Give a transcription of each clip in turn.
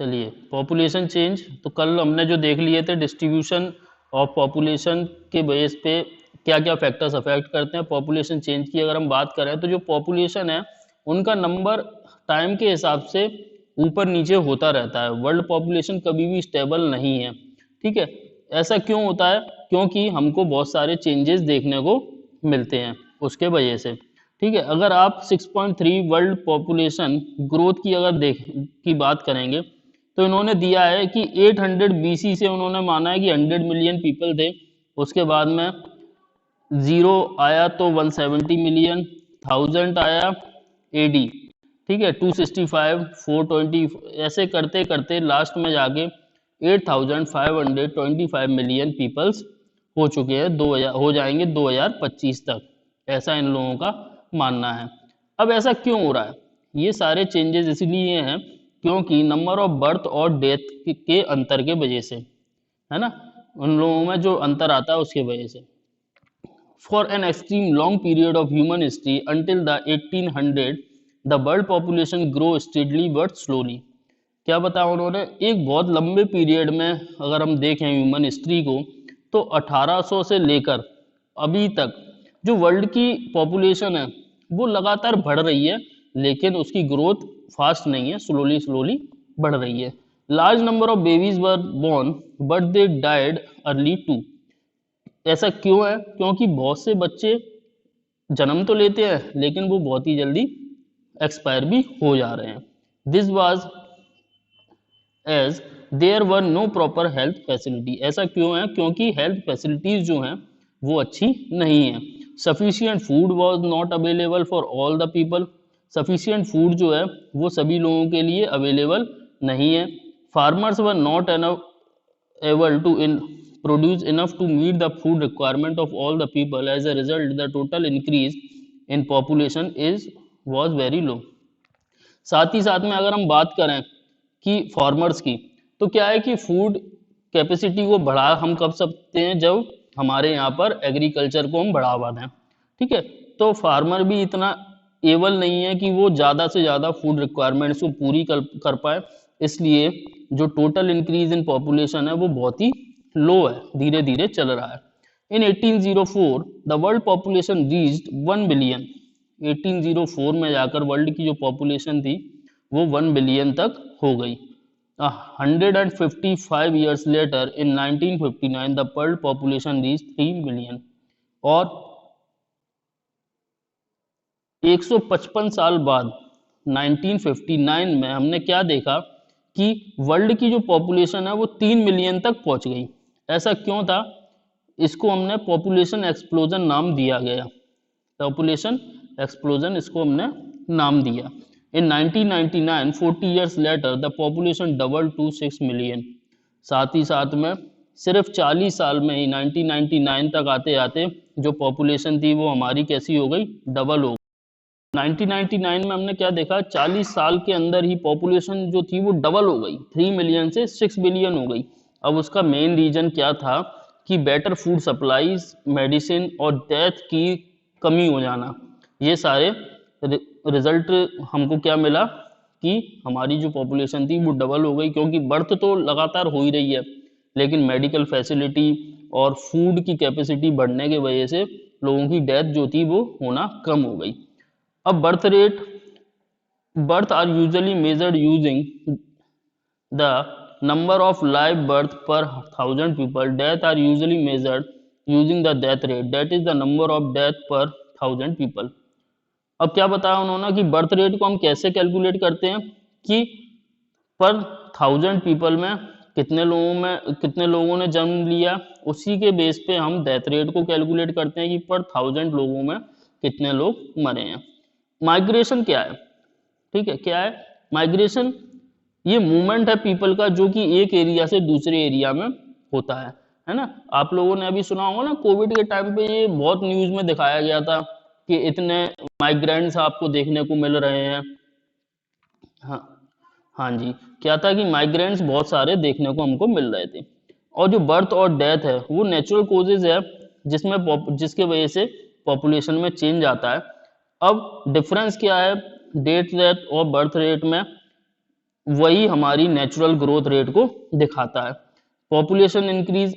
चलिए, population change तो कल हमने जो देख लिए थे डिस्ट्रीब्यूशन ऑफ पॉपुलेशन के बेस पे क्या क्या फैक्टर्स अफेक्ट करते हैं पॉपुलेशन चेंज की। अगर हम बात करें तो जो पॉपुलेशन है उनका नंबर टाइम के हिसाब से ऊपर नीचे होता रहता है। वर्ल्ड पॉपुलेशन कभी भी स्टेबल नहीं है, ठीक है। ऐसा क्यों होता है? क्योंकि हमको बहुत सारे चेंजेस देखने को मिलते हैं उसके वजह से, ठीक है। अगर आप 6.3 वर्ल्ड पॉपुलेशन ग्रोथ की अगर की बात करेंगे तो इन्होंने दिया है कि 800 BC से उन्होंने माना है कि 100 मिलियन पीपल थे। उसके बाद में 0 आया तो 170 मिलियन, 1000 आया AD, ठीक है, 265, 420, ऐसे करते करते लास्ट में जाके 8525 मिलियन पीपल्स हो चुके हैं, 2000 हो जाएंगे 2025 तक, ऐसा इन लोगों का मानना है। अब ऐसा क्यों हो रहा है? ये सारे चेंजेस इसलिए हैं क्योंकि नंबर ऑफ बर्थ और डेथ के अंतर के वजह से, है ना, उन लोगों में जो अंतर आता है उसके वजह से। For an extreme long period of human history until the 1800, the world population grow steadily but slowly. क्या बताया उन्होंने? एक बहुत लंबे पीरियड में अगर हम देखें ह्यूमन हिस्ट्री को तो 1800 से लेकर अभी तक जो वर्ल्ड की पॉपुलेशन है वो लगातार बढ़ रही है, लेकिन उसकी ग्रोथ फास्ट नहीं है, स्लोली स्लोली बढ़ रही है। Large number of babies were born but they died early too. ऐसा क्यों है? क्योंकि बहुत से बच्चे जन्म तो लेते हैं लेकिन वो बहुत ही जल्दी एक्सपायर भी हो जा रहे हैं। This was as there were no proper health facility. ऐसा क्यों है? क्योंकि हेल्थ फैसिलिटीज जो हैं वो अच्छी नहीं है। Sufficient food was not available for all the people. Sufficient food जो है वो सभी लोगों के लिए अवेलेबल नहीं है। Farmers were not able to produce enough to meet the food requirement of all the people. As a result, the total increase in population was very low. साथ ही साथ में अगर हम बात करें कि फार्मर्स की, तो क्या है कि फूड कैपेसिटी को बढ़ा हम कब सकते हैं? जब हमारे यहाँ पर एग्रीकल्चर को हम बढ़ावा दें, ठीक है। तो फार्मर भी इतना एबल नहीं है कि वो ज़्यादा से ज़्यादा फूड रिक्वायरमेंट्स को पूरी कर पाए, इसलिए जो टोटल इंक्रीज इन पॉपुलेशन है वो बहुत ही लो है, धीरे धीरे चल रहा है। इन 1804 the world population reached 1 billion. 1804 में जाकर वर्ल्ड की जो पॉपुलेशन थी वो 1 बिलियन तक हो गई। 155 years later in 1959 the world population reached 3 billion। और 155 साल बाद 1959 में हमने क्या देखा कि वर्ल्ड की जो पॉपुलेशन है वो 3 मिलियन तक पहुंच गई। ऐसा क्यों था? इसको हमने पॉपुलेशन एक्सप्लोजन नाम दिया गया। पॉपुलेशन एक्सप्लोजन इसको हमने नाम दिया। इन 1999 40 years later the population doubled to 6 million। साथ ही साथ में सिर्फ 40 साल में ही 1999 तक आते आते जो पॉपुलेशन थी वो हमारी कैसी हो गई? डबल हो गई। 1999 में हमने क्या देखा? 40 साल के अंदर ही पॉपुलेशन जो थी वो डबल हो गई, 3 मिलियन से 6 बिलियन हो गई। अब उसका मेन रीजन क्या था कि बेटर फूड सप्लाईज, मेडिसिन और डेथ की कमी हो जाना। ये सारे रिजल्ट हमको क्या मिला कि हमारी जो पॉपुलेशन थी वो डबल हो गई, क्योंकि बर्थ तो लगातार हो ही रही है लेकिन मेडिकल फैसिलिटी और फूड की कैपेसिटी बढ़ने की वजह से लोगों की डेथ जो थी वो होना कम हो गई। अब birth are usually measured using the number of live birth per 1000 people. Death are usually measured using the death rate, that is the number of death per 1000 people। अब क्या बताया उन्होंने कि बर्थ रेट को हम कैसे कैलकुलेट करते हैं कि पर 1000 पीपल में कितने लोगों ने जन्म लिया, उसी के बेस पे हम डेथ रेट को कैलकुलेट करते हैं कि पर 1000 लोगों में कितने लोग मरे हैं। माइग्रेशन क्या है? ठीक है, क्या है माइग्रेशन? ये मूवमेंट है पीपल का जो कि एक एरिया से दूसरे एरिया में होता है ना। आप लोगों ने अभी सुना होगा ना, कोविड के टाइम पे ये बहुत न्यूज में दिखाया गया था कि इतने माइग्रेंट्स आपको देखने को मिल रहे हैं। हाँ हाँ जी, क्या था कि माइग्रेंट्स बहुत सारे देखने को हमको मिल रहे थे। और जो बर्थ और डेथ है वो नेचुरल कोजेज है जिसके वजह से पॉपुलेशन में चेंज आता है। अब डिफरेंस क्या है डेथ रेट और बर्थ रेट में? वही हमारी नेचुरल ग्रोथ रेट को दिखाता है। पॉपुलेशन इंक्रीज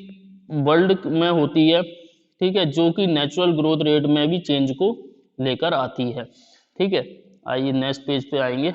वर्ल्ड में होती है, ठीक है, जो कि नेचुरल ग्रोथ रेट में भी चेंज को लेकर आती है। ठीक है, आइए नेक्स्ट पेज पे आएंगे,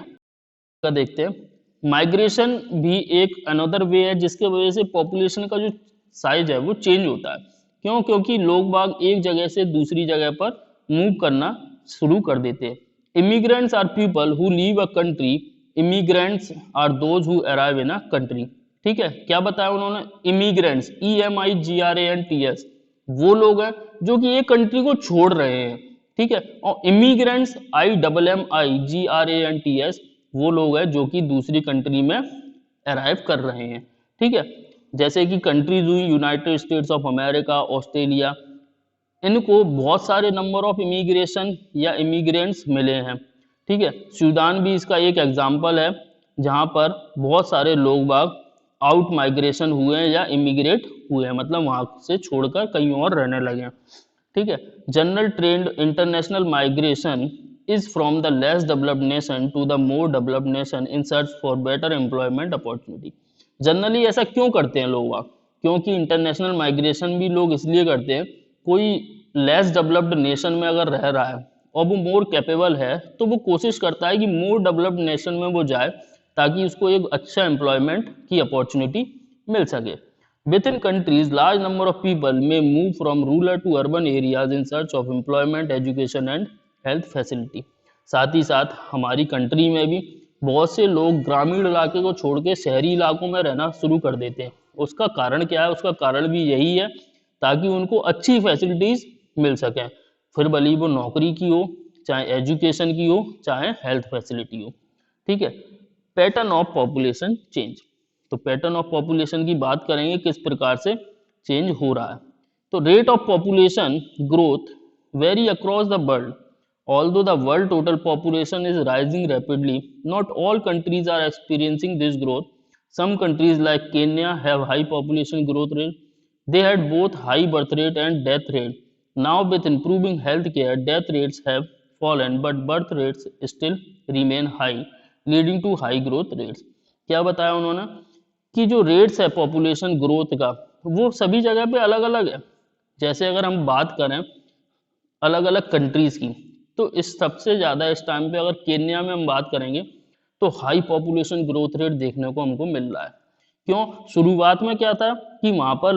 का देखते हैं। माइग्रेशन भी एक अनदर वे है जिसके वजह से पॉपुलेशन का जो साइज है वो चेंज होता है। क्यों? क्योंकि लोग बाग एक जगह से दूसरी जगह पर मूव करना शुरू कर देते हैं। Immigrants are people who leave a country, immigrants are those who arrive in a country. ठीक है, क्या बताया उन्होंने? इमिग्रेंट्स, EMIGRANTS, वो लोग हैं जो कि एक कंट्री को छोड़ रहे हैं। ठीक है, और इमिग्रेंट्स IMMIGRANTS, वो लोग हैं जो कि दूसरी कंट्री में अराइव कर रहे हैं। ठीक है, जैसे कि कंट्रीज हुई United states of America, Australia, इनको बहुत सारे नंबर ऑफ इमिग्रेशन या इमिग्रेंट्स मिले हैं। ठीक है, सूडान भी इसका एक एग्जाम्पल है जहाँ पर बहुत सारे लोग बाग आउट माइग्रेशन हुए हैं या इमिग्रेट हुए हैं, मतलब वहाँ से छोड़कर कहीं और रहने लगे हैं। ठीक है, general trend international migration is from the less developed nation to the more developed nation in search for better employment opportunity. Generally ऐसा क्यों करते हैं लोग? क्योंकि इंटरनेशनल माइग्रेशन भी लोग इसलिए करते हैं, कोई लेस डेवलप्ड नेशन में अगर रह रहा है और वो मोर कैपेबल है तो वो कोशिश करता है कि मोर डेवलप्ड नेशन में वो जाए ताकि उसको एक अच्छा एम्प्लॉयमेंट की अपॉर्चुनिटी मिल सके। Within countries, large number of people may move from rural to urban areas in search of employment, education and health facility। साथ ही साथ हमारी कंट्री में भी बहुत से लोग ग्रामीण इलाके को छोड़ के शहरी इलाकों में रहना शुरू कर देते हैं। उसका कारण क्या है? उसका कारण भी यही है ताकि उनको अच्छी फैसिलिटीज मिल सकें, फिर भले वो नौकरी की हो, चाहे एजुकेशन की हो, चाहे हेल्थ फैसिलिटी हो। ठीक है, पैटर्न ऑफ पॉपुलेशन चेंज। तो पैटर्न ऑफ पॉपुलेशन की बात करेंगे, किस प्रकार से चेंज हो रहा है। तो rate of population growth vary across the world, although the world total population is rising rapidly, not all countries are experiencing this growth. Some countries like Kenya have high population growth rate, they had both high birth rate and death rate. Now with improving healthcare, death rates have fallen but birth rates still remain high, leading to high growth rates। क्या बताया उन्होंने कि जो rates है population growth का वो सभी जगह पे अलग अलग है। जैसे अगर हम बात करें अलग अलग कंट्रीज की, तो इस सबसे ज़्यादा इस टाइम पे अगर केन्या में हम बात करेंगे तो हाई पॉपुलेशन ग्रोथ रेट देखने को हमको मिल रहा है। क्यों? शुरुआत में क्या था कि वहाँ पर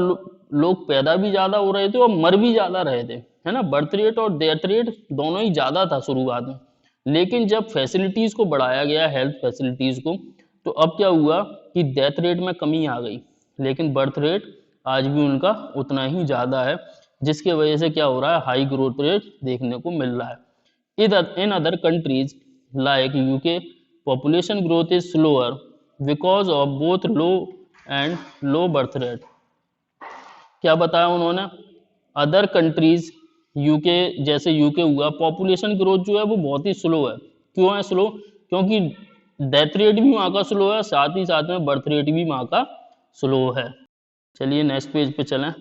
लोग पैदा भी ज़्यादा हो रहे थे और मर भी ज़्यादा रहे थे, है ना। बर्थ रेट और डेथ रेट दोनों ही ज़्यादा था शुरुआत में, लेकिन जब फैसिलिटीज़ को बढ़ाया गया, हेल्थ फैसिलिटीज़ को, तो अब क्या हुआ कि डेथ रेट में कमी आ गई, लेकिन बर्थ रेट आज भी उनका उतना ही ज़्यादा है, जिसके वजह से क्या हो रहा है, हाई ग्रोथ रेट देखने को मिल रहा है। In other countries like UK, population growth is slower because of both low and low birth rate। क्या बताया उन्होंने? अदर कंट्रीज, यूके, जैसे यूके हुआ, पॉपुलेशन ग्रोथ जो है वो बहुत ही स्लो है। क्यों है स्लो? क्योंकि डेथ रेट भी वहाँ का स्लो है, साथ ही साथ में बर्थ रेट भी वहाँ का स्लो है। चलिए नेक्स्ट पेज पे चलें।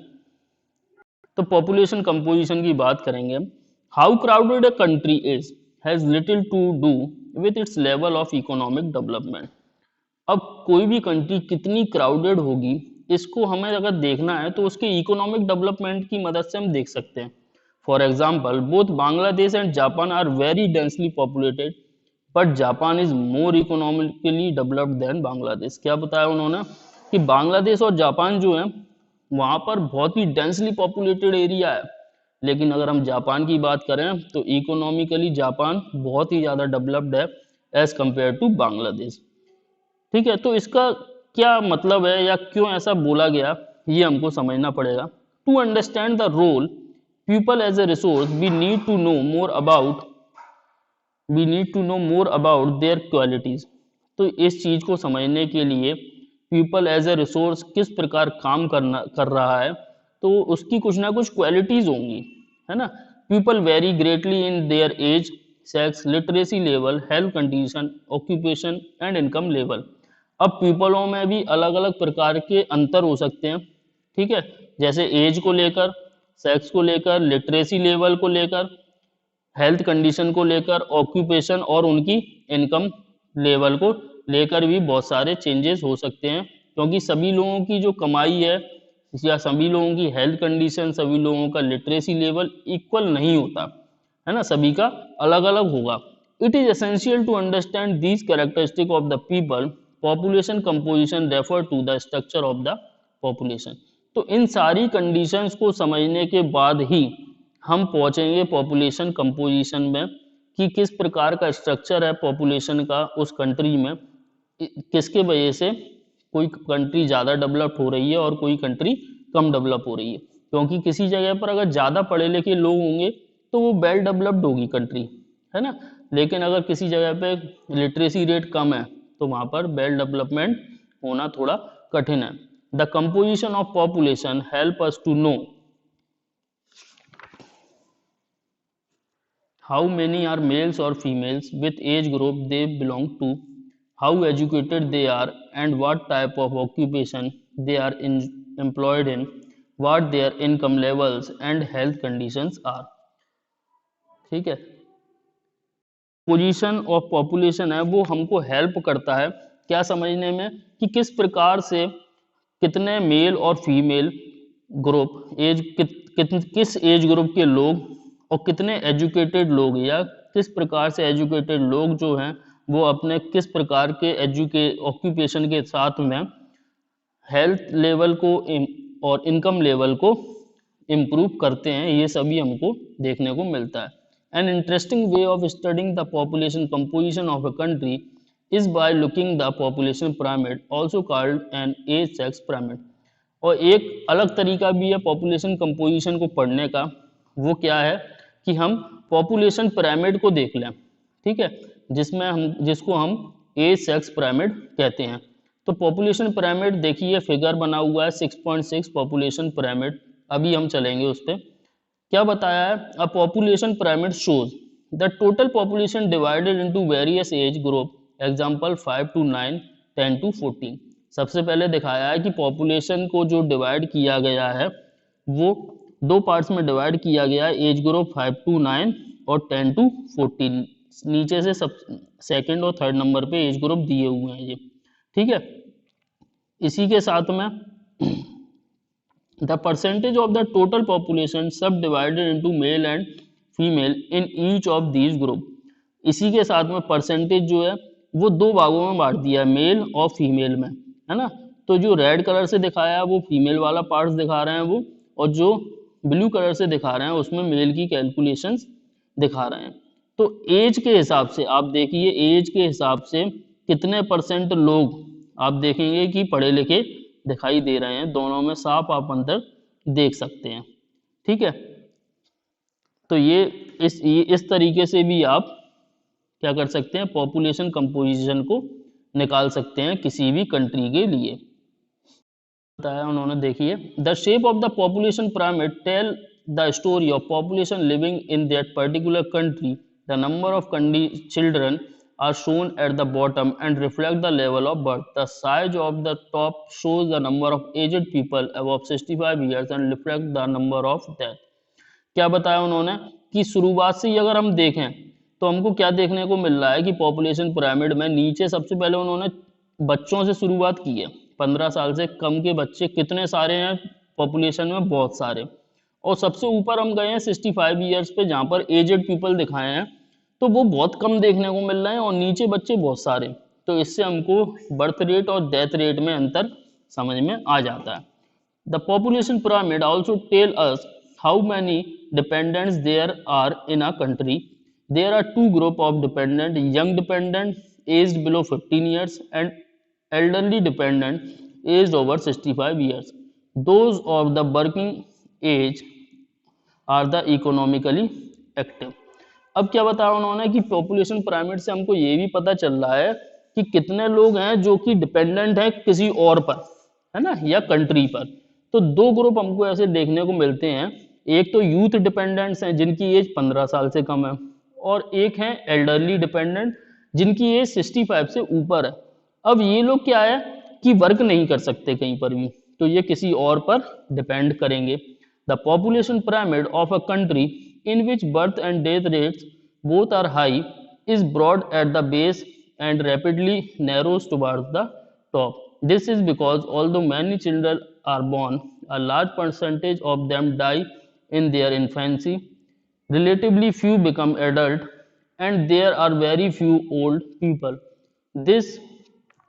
तो पॉपुलेशन कंपोजिशन की बात करेंगे। How crowded a country is has little to do with its level of economic development. अब कोई भी कंट्री कितनी क्राउडेड होगी, इसको हमें अगर देखना है तो उसके इकोनॉमिक डेवलपमेंट की मदद से हम देख सकते हैं। For example, both Bangladesh and Japan are very densely populated, but Japan is more economically developed than Bangladesh. क्या बताया उन्होंने कि बांग्लादेश और जापान जो है वहाँ पर बहुत ही डेंसली पॉपुलेटेड एरिया है, लेकिन अगर हम जापान की बात करें तो इकोनॉमिकली जापान बहुत ही ज़्यादा डेवलप्ड है एज कंपेयर टू बांग्लादेश। ठीक है, तो इसका क्या मतलब है या क्यों ऐसा बोला गया, ये हमको समझना पड़ेगा। To understand the role people as a resource, we need to know more about their qualities. तो इस चीज़ को समझने के लिए पीपल एज ए रिसोर्स किस प्रकार काम कर रहा है, तो उसकी कुछ ना कुछ क्वालिटीज होंगी, है ना। People vary greatly in their age, sex, literacy level, health condition, occupation and income level. अब पीपलों में भी अलग अलग प्रकार के अंतर हो सकते हैं। ठीक है, जैसे एज को लेकर, सेक्स को लेकर, लिटरेसी लेवल को लेकर, हेल्थ कंडीशन को लेकर, ऑक्यूपेशन और उनकी इनकम लेवल को लेकर भी बहुत सारे चेंजेस हो सकते हैं, क्योंकि सभी लोगों की जो कमाई है या सभी लोगों की हेल्थ कंडीशन, सभी लोगों का लिटरेसी लेवल इक्वल नहीं होता है ना, सभी का अलग अलग होगा। It is essential to understand these characteristic of the people. Population composition refer to the structure of the population. तो इन सारी कंडीशंस को समझने के बाद ही हम पहुंचेंगे पॉपुलेशन कंपोजिशन में कि किस प्रकार का स्ट्रक्चर है पॉपुलेशन का उस कंट्री में, किसके वजह से कोई कंट्री ज़्यादा डेवलप हो रही है और कोई कंट्री कम डेवलप हो रही है। क्योंकि किसी जगह पर अगर ज़्यादा पढ़े लिखे लोग होंगे तो वो वेल डेवलप्ड होगी कंट्री, है ना, लेकिन अगर किसी जगह पे लिटरेसी रेट कम है तो वहाँ पर वेल डेवलपमेंट होना थोड़ा कठिन है। The composition of population help us to know how many are males or females, with age group they belong to, how educated they are, and what type of occupation they are employed in, what their income levels and health conditions are। ठीक है, position of population है वो हमको help करता है क्या समझने में कि किस प्रकार से कितने मेल और फीमेल ग्रुप किस एज ग्रुप के लोग और कितने एजुकेटेड लोग या किस प्रकार से एजुकेटेड लोग जो हैं वो अपने किस प्रकार के ऑक्यूपेशन के साथ में हेल्थ लेवल को और इनकम लेवल को इम्प्रूव करते हैं, ये सभी हमको देखने को मिलता है। An interesting way of studying the population composition of a country is by looking the population pyramid, also called an age sex pyramid. और एक अलग तरीका भी है पॉपुलेशन कंपोजिशन को पढ़ने का, वो क्या है कि हम पॉपुलेशन पिरामिड को देख लें, ठीक है, जिसको हम एज सेक्स पिरामिड कहते हैं। तो पॉपुलेशन पिरामिड देखिए फिगर बना हुआ है 6.6 पॉपुलेशन पिरामिड, अभी हम चलेंगे उस पर। क्या बताया है, a population pyramid shows the total population divided into various age group, example 5 to 9, 10 to 14। सबसे पहले दिखाया है कि पॉपुलेशन को जो डिवाइड किया गया है वो दो पार्ट्स में डिवाइड किया गया है, एज ग्रुप 5 to 9 और 10 to 14। नीचे से सब सेकंड और थर्ड नंबर पे एज ग्रुप दिए हुए हैं ये, ठीक है। इसी के साथ में the percentage of the total population subdivided into male and female in each of these group. इसी के साथ में परसेंटेज जो है वो दो भागों में बांट दिया है, मेल और फीमेल में, है ना। तो जो रेड कलर से दिखाया है वो फीमेल वाला पार्ट दिखा रहे हैं वो, और जो ब्लू कलर से दिखा रहे हैं उसमें मेल की कैलकुलेशंस दिखा रहे हैं। तो एज के हिसाब से आप देखिए, एज के हिसाब से कितने परसेंट लोग आप देखेंगे कि पढ़े लिखे दिखाई दे रहे हैं, दोनों में साफ आप अंतर देख सकते हैं, ठीक है। तो ये इस तरीके से भी आप क्या कर सकते हैं, पॉपुलेशन कंपोजिशन को निकाल सकते हैं किसी भी कंट्री के लिए। बताया उन्होंने, देखिए the shape of the population pyramid tell the story of population living in that particular country. The number of children are shown at the bottom and reflect the level of birth. The size of the top shows the number of aged people above 65 years and reflect the number of death। क्या बताया उन्होंने कि शुरुआत से ही अगर हम देखें तो हमको क्या देखने को मिल रहा है कि पॉपुलेशन पिरामिड में नीचे सबसे पहले उन्होंने बच्चों से शुरुआत की है। 15 साल से कम के बच्चे कितने सारे हैं पॉपुलेशन में, बहुत सारे। और सबसे ऊपर हम गए हैं 65 ईयर्स पे, जहाँ पर एजेड पीपल दिखाए हैं तो वो बहुत कम देखने को मिल रहे हैं, और नीचे बच्चे बहुत सारे। तो इससे हमको बर्थ रेट और डेथ रेट में अंतर समझ में आ जाता है। The population pyramid also tell us how many dependents there are in a country. There are two group of dependent, young dependent aged below 15 years and elderly dependent aged over 65 years. Those of the working age are the economically active। अब क्या बताया उन्होंने कि population pyramid से हमको ये भी पता चल रहा है कि कितने लोग हैं जो कि डिपेंडेंट है किसी और पर, है ना, या कंट्री पर। तो दो ग्रुप हमको ऐसे देखने को मिलते हैं, एक तो यूथ डिपेंडेंट्स हैं जिनकी एज 15 साल से कम है, और एक है एल्डरली डिपेंडेंट जिनकी एज 65 से ऊपर है। अब ये लोग क्या है कि वर्क नहीं कर सकते कहीं पर भी, तो ये किसी और पर डिपेंड करेंगे। The population pyramid of a country in which birth and death rates both are high is broad at the base and rapidly narrows towards the top. This is because although many children are born, a large percentage of them die in their infancy. Relatively few become adult, and there are very few old people. This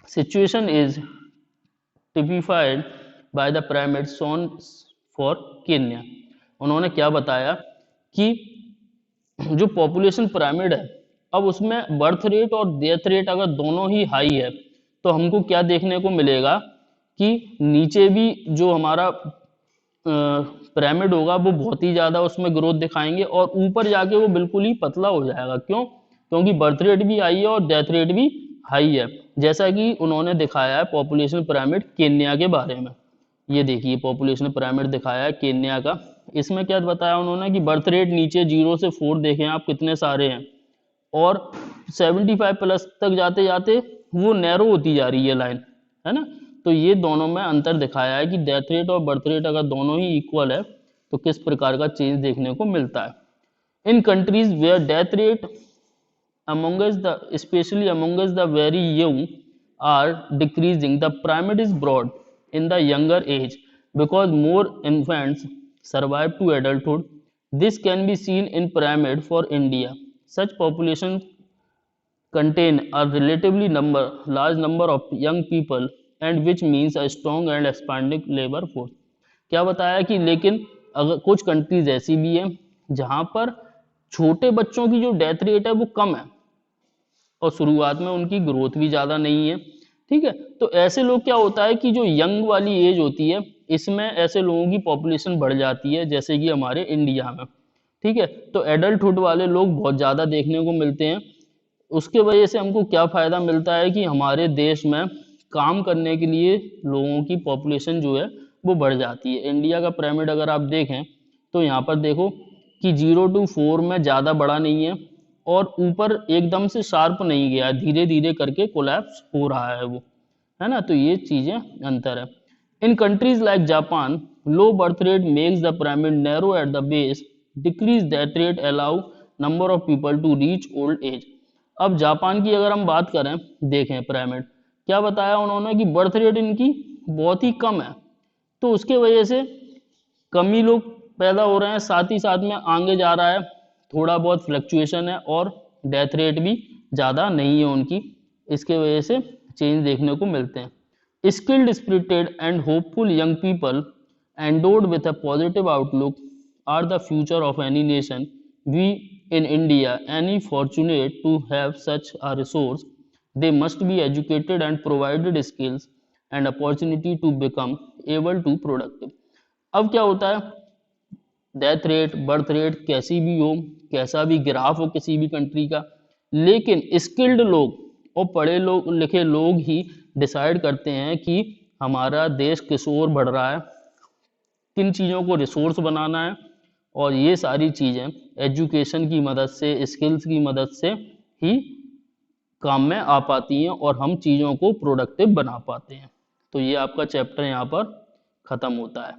situation is typified by the pyramid shown for Kenya. उन्होंने क्या बताया कि जो population pyramid है, अब उसमें birth rate और death rate अगर दोनों ही हाई है तो हमको क्या देखने को मिलेगा कि नीचे भी जो हमारा पिरामिड होगा वो बहुत ही ज़्यादा उसमें ग्रोथ दिखाएंगे और ऊपर जाके वो बिल्कुल ही पतला हो जाएगा। क्यों? क्योंकि बर्थ रेट भी हाई है और डेथ रेट भी हाई है, जैसा कि उन्होंने दिखाया है पॉपुलेशन पिरामिड केन्या के बारे में। ये देखिए पॉपुलेशन पिरामिड दिखाया है केन्या का। इसमें क्या बताया उन्होंने कि बर्थ रेट नीचे 0 से 4 देखें आप कितने सारे हैं, और 75 प्लस तक जाते जाते वो नैरो होती जा रही है लाइन, है ना। तो ये दोनों में अंतर दिखाया है कि डेथ रेट और बर्थ रेट अगर दोनों ही इक्वल है तो किस प्रकार का चेंज देखने को मिलता है। In countries where death rate especially amongst the very young are decreasing, the pyramid is broad in the younger age because more infants survive to adulthood. This can be seen in pyramid for India. Such populations contain a relatively large number of young people, and which means a strong and expanding labor force. क्या बताया कि लेकिन अगर कुछ countries ऐसी भी हैं जहां पर छोटे बच्चों की जो डेथ रेट है वो कम है और शुरुआत में उनकी ग्रोथ भी ज़्यादा नहीं है, ठीक है। तो ऐसे लोग क्या होता है कि जो यंग वाली एज होती है इसमें ऐसे लोगों की पॉपुलेशन बढ़ जाती है, जैसे कि हमारे इंडिया में, ठीक है। तो एडल्टहुड वाले लोग बहुत ज़्यादा देखने को मिलते हैं। उसके वजह से हमको क्या फ़ायदा मिलता है कि हमारे देश में काम करने के लिए लोगों की पॉपुलेशन जो है वो बढ़ जाती है। इंडिया का पिरामिड अगर आप देखें तो यहाँ पर देखो कि 0 to 4 में ज़्यादा बड़ा नहीं है और ऊपर एकदम से शार्प नहीं गया, धीरे धीरे करके कोलैप्स हो रहा है वो, है ना। तो ये चीज़ें अंतर है। In countries like Japan, low birth rate makes the pyramid narrow at the base, decrease death rate allow number of people to reach old age. अब जापान की अगर हम बात करें, देखें पिरामिड क्या बताया उन्होंने कि बर्थ रेट इनकी बहुत ही कम है, तो उसके वजह से कम ही लोग पैदा हो रहे हैं, साथ ही साथ में आगे जा रहा है, थोड़ा बहुत फ्लक्चुएशन है और डेथ रेट भी ज़्यादा नहीं है उनकी। इसके वजह से चेंज देखने को मिलते हैं। Skilled, spirited and hopeful young people endowed with a positive outlook are the future of any nation. We in India, any fortunate to have such a resource, they must be educated and provided skills and opportunity to become able to productive। अब क्या होता है, death rate, birth rate कैसी भी हो, कैसा भी graph हो किसी भी कंट्री का, लेकिन स्किल्ड लोग और पढ़े लोग लिखे लोग ही डिसाइड करते हैं कि हमारा देश किस ओर बढ़ रहा है, किन चीज़ों को रिसोर्स बनाना है, और ये सारी चीज़ें एजुकेशन की मदद से, स्किल्स की मदद से ही काम में आ पाती हैं और हम चीज़ों को प्रोडक्टिव बना पाते हैं। तो ये आपका चैप्टर यहाँ पर ख़त्म होता है।